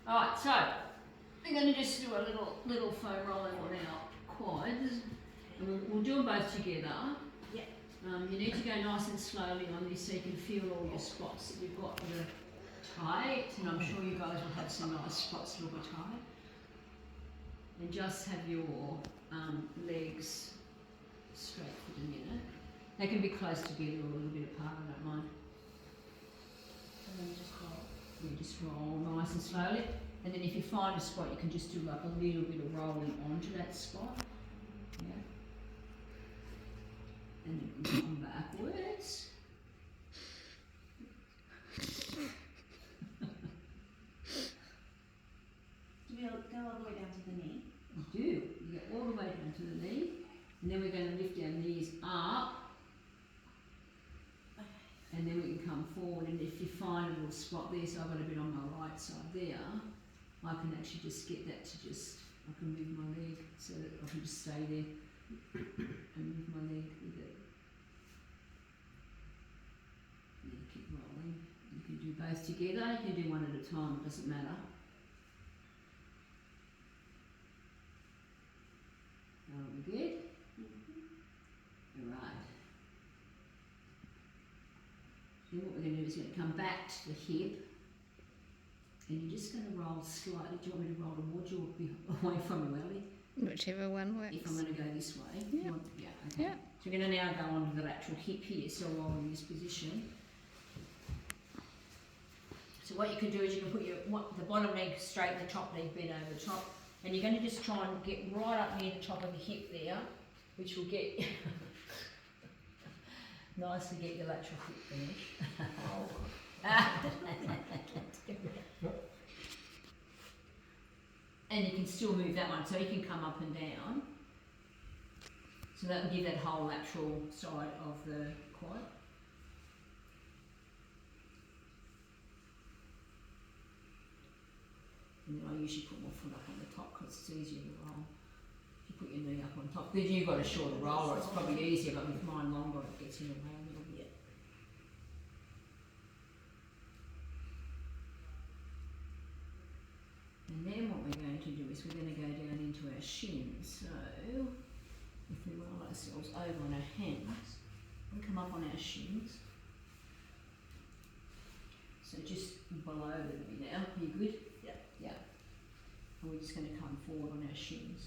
Alright, so we're going to just do a little foam rolling on our quads. And we'll do them both together. Yeah. You need to go nice and slowly on this so you can feel all your spots that you've got that are tight. And I'm sure you guys will have some nice spots that will be tight. And just have your legs straight for the minute. They can be close together or a little bit apart, I don't mind. And then just roll. Yeah, just roll nice and slowly. And then if you find a spot, you can just do like a little bit of rolling onto that spot. Yeah. And then you can come backwards. Do we go all the way down to the knee? You do. You get all the way down to the knee. And then we're going to lift our knees up. And then we can come forward, and if you find a little spot there, so I've got a bit on my right side there, I can actually just get that to just, I can move my leg so that I can just stay there and move my leg with it. And then keep rolling. You can do both together, you can do one at a time, it doesn't matter. Are we good? Alright. Then what we're going to do is we're going to come back to the hip, and you're just going to roll slightly. Do you want me to roll towards you or away from you, Ellie? Whichever one works. If I'm going to go this way. Yeah. Yeah, okay. Yeah. So we're going to now go on to the lateral hip here, so roll in this position. So what you can do is you can put the bottom leg straight and the top leg bent over the top, and you're going to just try and get right up near the top of the hip there, which will get nice to get your lateral hip finish. And you can still move that one, so you can come up and down. So that will give that whole lateral side of the quad. And then I usually put my foot up on the top because it's easier to roll. If you put your knee up on top, because you've got a shorter roller, it's probably easier, but with mine longer, it gets in the way a little bit. And then what we're going to do is we're going to go down into our shins. So if we roll ourselves over on our hands and come up on our shins. So just below a little bit now. You good? Yeah. Yeah. And we're just going to come forward on our shins.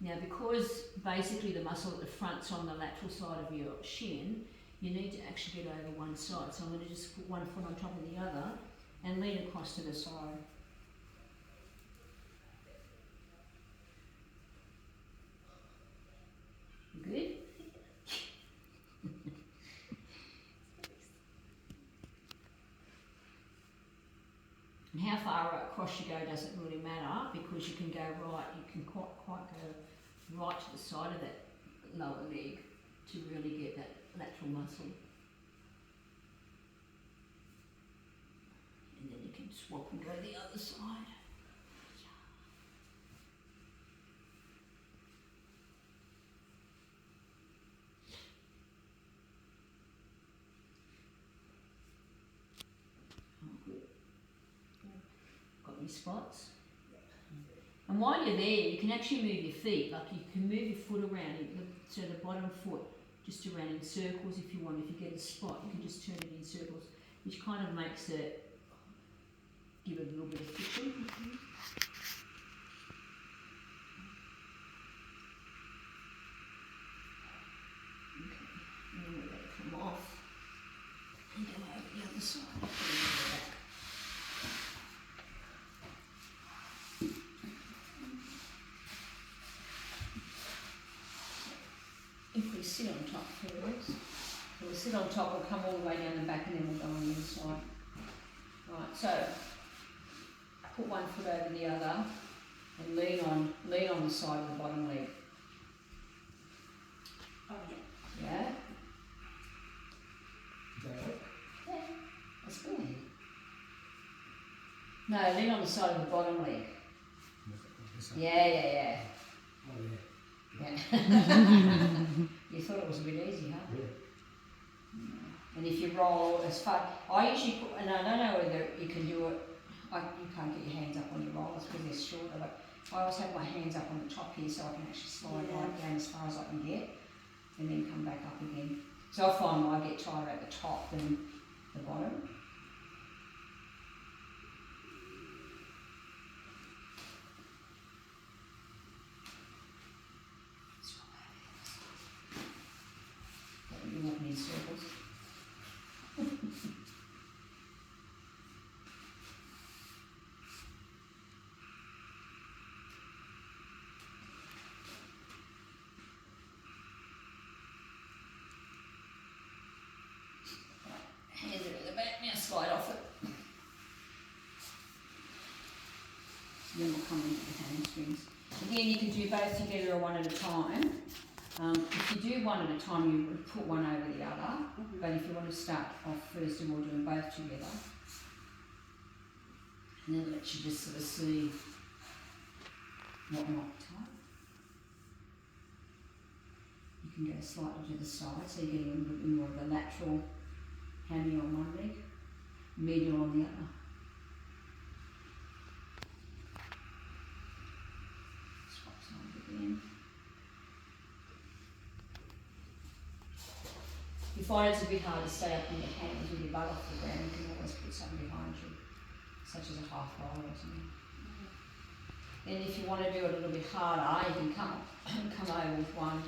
Now, because basically the muscle at the front's on the lateral side of your shin, you need to actually get over one side. So I'm going to just put one foot on top of the other and lean across to the side. You good? And how far across you go doesn't really matter, because you can go right, you can quite go right to the side of that lower leg to really get that lateral muscle. And then you can swap and go the other side. Spots. And while you're there, you can actually move your feet, like you can move your foot around, so the bottom foot just around in circles if you want. If you get a spot, you can just turn it in circles, which kind of makes it give it a little bit of friction. Okay, and then we're going to come off and go over the other side. If we sit on top first, so we'll sit on top, we'll come all the way down the back and then we'll go on the inside. Right, so put one foot over the other and lean on the side of the bottom leg. Oh, yeah. Yeah? Is that right? Yeah, that's good. No, lean on the side of the bottom leg. This side. Yeah. Oh, yeah. Yeah. it was a bit easy, huh? Yeah. And if you roll as far, I usually put, and I don't know whether you can do it, you can't get your hands up on your rollers because they're shorter, but I always have my hands up on the top here so I can actually slide right down as far as I can get and then come back up again. So I find I get tighter at the top than the bottom. You're walking in circles. Hands it at the back, now slide off it. Then we'll come into the hamstrings. Again, you can do both together or one at a time. If you do one at a time, you would put one over the other. But if you want to start off first and we'll do them both together. And then let you just sort of see what might be tight. You can go slightly to the side, so you're getting a little bit more of the lateral hammy on one leg, medial on the other. Swap side again. If you find it's a bit hard to stay up in your hands with your butt off the ground, you can always put something behind you, such as a half roller or something. Then if you want to do it a little bit harder, you can come over with one.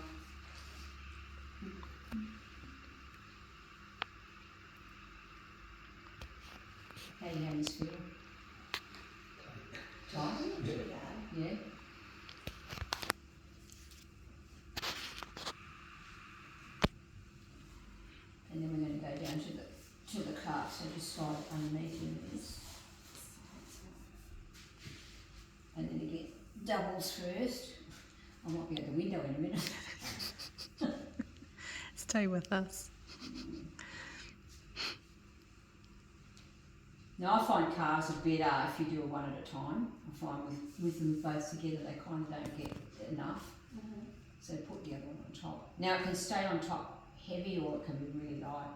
How do your hands feel? Tight? Yeah. Yeah. And then we're going to go down to the calf, so just slide it underneath you this. And then again, doubles first. I might be at the window in a minute. Stay with us. Now I find calves are better if you do it one at a time. I find with them both together they kind of don't get enough. So put the other one on top. Now it can stay on top heavy or it can be really light.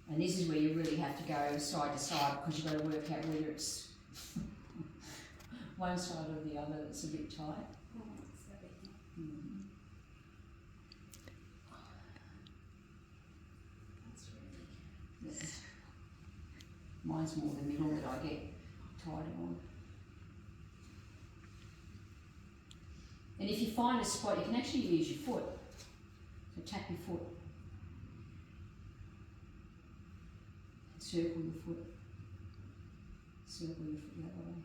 And this is where you really have to go side to side because you've got to work out whether it's one side or the other that's a bit tight. Yeah. Mine's more the middle that I get tighter on. And if you find a spot, you can actually use your foot. So tap your foot. Circle your foot. Circle your foot the other way.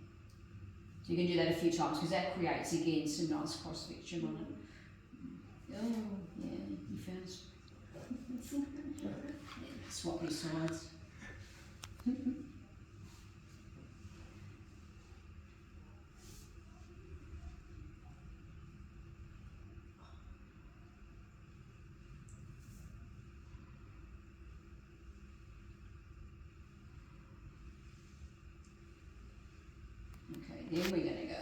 So you can do that a few times because that creates again some nice cross section on it. Oh, yeah, you found swap your sides. Okay, then we're going to go,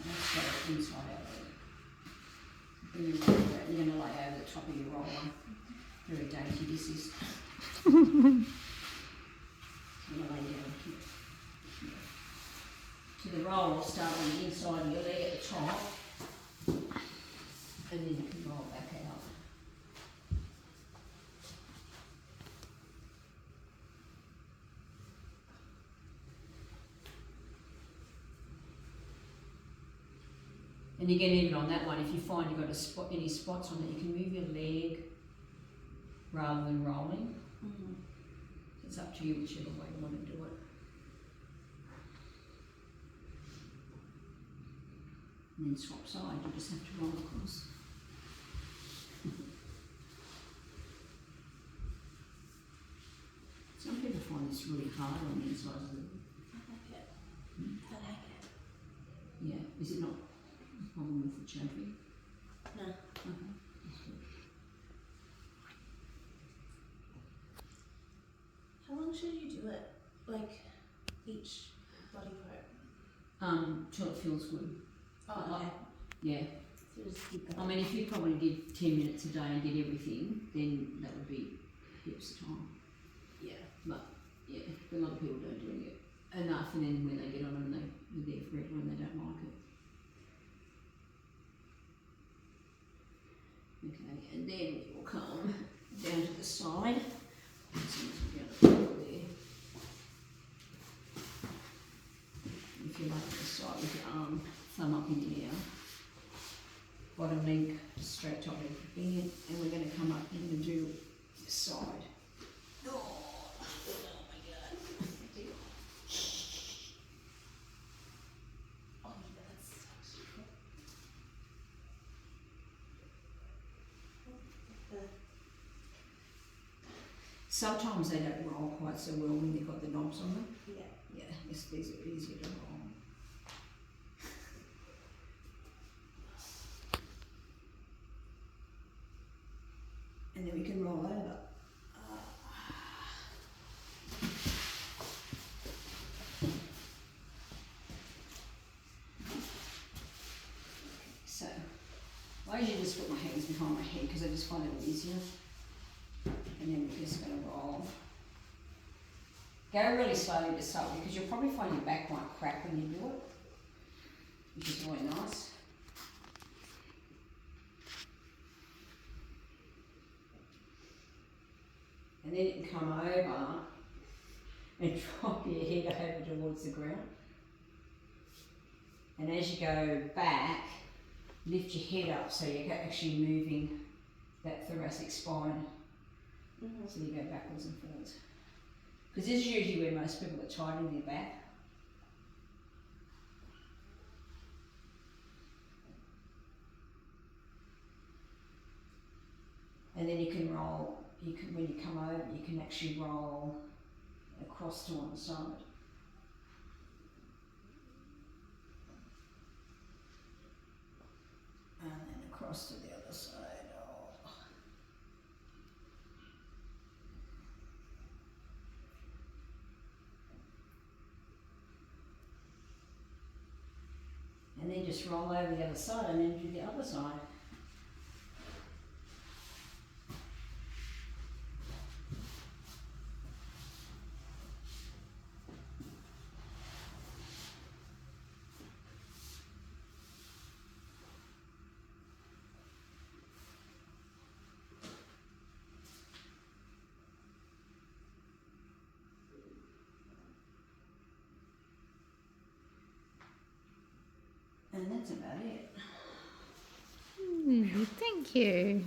let's go inside out. You're going to lay over the top of your roller. Very dainty this is. I'm going to lay down here. So the roll will start on the inside of your leg at the top, and then you can roll back out. And again, even on that one, if you find you've got any spots on it, you can move your leg rather than rolling. It's up to you whichever way you want to do it. And then swap side, you just have to roll across. Some people find this really hard on the inside of the... I like it. I like it. Yeah, is it not a problem with the jumping? No. How long should you do it? Like each body part? Till it feels good. Oh, okay. Yeah. So just keep I going. mean, if you probably did 10 minutes a day and did everything, then that would be heaps of time. Yeah. But yeah, a lot of people don't do it enough, and then when they get on them, they're there forever and they don't like it. Okay, and then we'll come down to the side. So we're going to put there. If you like the side with your arm, thumb up in the air. Bottom leg straight top leg finger, and we're going to come up and do the side. Oh my god. Oh, that's such Sometimes they don't roll quite so well when they've got the knobs on them. yeah. Yeah, these are easier to roll. And then we can roll over. So, I usually just put my hands behind my head because I just find it easier. And then we're just going to roll. Go really slowly to start with because you'll probably find your back might crack when you do it, which is really nice. And then you can come over and drop your head over towards the ground. And as you go back, lift your head up so you're actually moving that thoracic spine. Mm-hmm. So you go backwards and forwards. Because this is usually where most people are tight in their back. And then you can roll, when you come over, you can actually roll across to one side. And then across to the other side. Oh. And then just roll over the other side and then do the other side. And that's about it. Thank you.